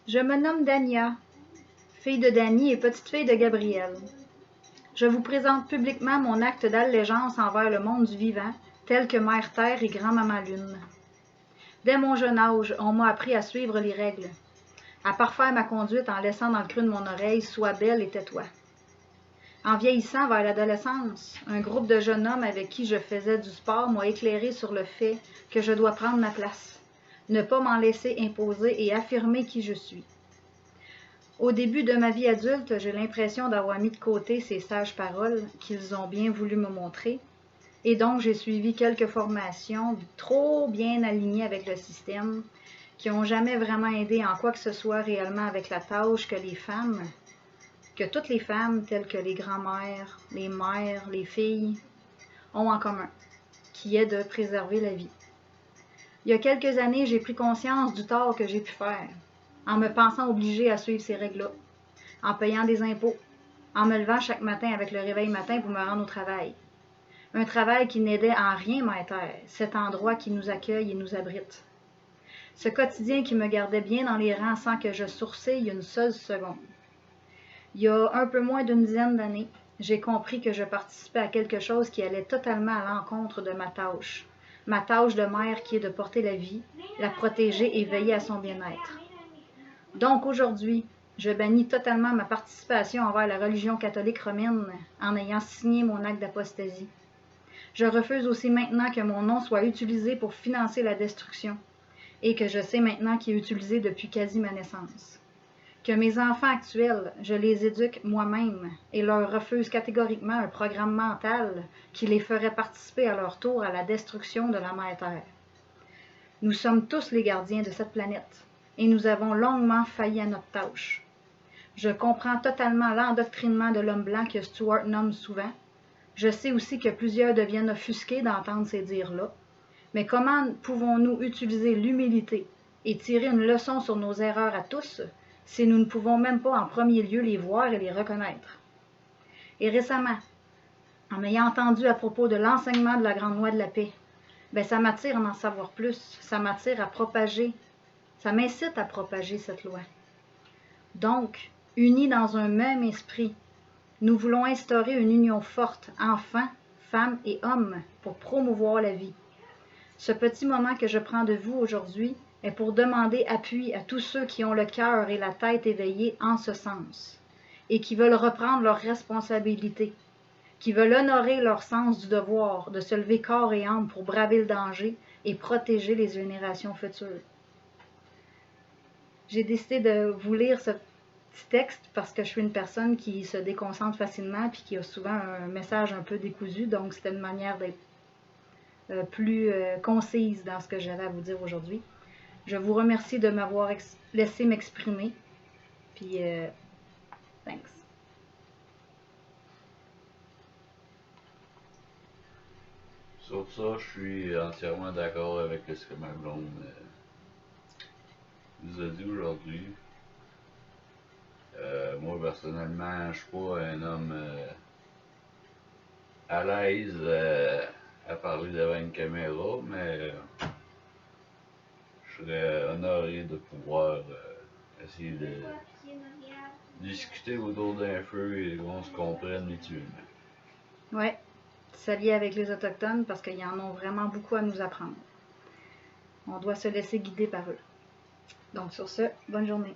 Je me nomme Dania, fille de Dany et petite-fille de Gabriel. Je vous présente publiquement mon acte d'allégeance envers le monde du vivant, tel que Mère Terre et Grand-Maman Lune. Dès mon jeune âge, on m'a appris à suivre les règles, à parfaire ma conduite en laissant dans le creux de mon oreille « Sois belle et tais-toi ». En vieillissant vers l'adolescence, un groupe de jeunes hommes avec qui je faisais du sport m'a éclairé sur le fait que je dois prendre ma place, ne pas m'en laisser imposer et affirmer qui je suis. Au début de ma vie adulte, j'ai l'impression d'avoir mis de côté ces sages paroles qu'ils ont bien voulu me montrer, et donc j'ai suivi quelques formations trop bien alignées avec le système, qui n'ont jamais vraiment aidé en quoi que ce soit réellement avec la tâche que toutes les femmes, telles que les grands-mères, les mères, les filles, ont en commun, qui est de préserver la vie. Il y a quelques années, j'ai pris conscience du tort que j'ai pu faire, en me pensant obligée à suivre ces règles-là, en payant des impôts, en me levant chaque matin avec le réveil matin pour me rendre au travail. Un travail qui n'aidait en rien Mère Terre, cet endroit qui nous accueille et nous abrite. Ce quotidien qui me gardait bien dans les rangs sans que je sourcille une seule seconde. Il y a un peu moins d'une dizaine d'années, j'ai compris que je participais à quelque chose qui allait totalement à l'encontre de ma tâche de mère qui est de porter la vie, la protéger et veiller à son bien-être. Donc aujourd'hui, je bannis totalement ma participation envers la religion catholique romaine en ayant signé mon acte d'apostasie. Je refuse aussi maintenant que mon nom soit utilisé pour financer la destruction et que je sais maintenant qu'il est utilisé depuis quasi ma naissance. Que mes enfants actuels, je les éduque moi-même et leur refuse catégoriquement un programme mental qui les ferait participer à leur tour à la destruction de la Mère Terre. Nous sommes tous les gardiens de cette planète et nous avons longuement failli à notre tâche. Je comprends totalement l'endoctrinement de l'homme blanc que Stuart nomme souvent. Je sais aussi que plusieurs deviennent offusqués d'entendre ces dires-là. Mais comment pouvons-nous utiliser l'humilité et tirer une leçon sur nos erreurs à tous si nous ne pouvons même pas en premier lieu les voir et les reconnaître? Et récemment, en m'ayant entendu à propos de l'enseignement de la Grande Loi de la Paix, ça m'attire à en savoir plus, ça m'attire à propager, ça m'incite à propager cette loi. Donc, unis dans un même esprit, nous voulons instaurer une union forte, enfants, femmes et hommes, pour promouvoir la vie. Ce petit moment que je prends de vous aujourd'hui est pour demander appui à tous ceux qui ont le cœur et la tête éveillés en ce sens, et qui veulent reprendre leurs responsabilités, qui veulent honorer leur sens du devoir de se lever corps et âme pour braver le danger et protéger les générations futures. J'ai décidé de vous lire ce petit texte parce que je suis une personne qui se déconcentre facilement et qui a souvent un message un peu décousu, donc c'était une manière d'être plus concise dans ce que j'avais à vous dire aujourd'hui. Je vous remercie de m'avoir laissé m'exprimer. Puis, thanks. Sur ça, je suis entièrement d'accord avec ce que ma blonde nous a dit aujourd'hui. Moi, personnellement, je suis pas un homme à l'aise à parler devant une caméra, mais je serais honoré de pouvoir essayer de discuter autour d'un feu et qu'on se comprenne mutuellement. Ouais, s'allier avec les Autochtones parce qu'ils en ont vraiment beaucoup à nous apprendre. On doit se laisser guider par eux. Donc sur ce, bonne journée.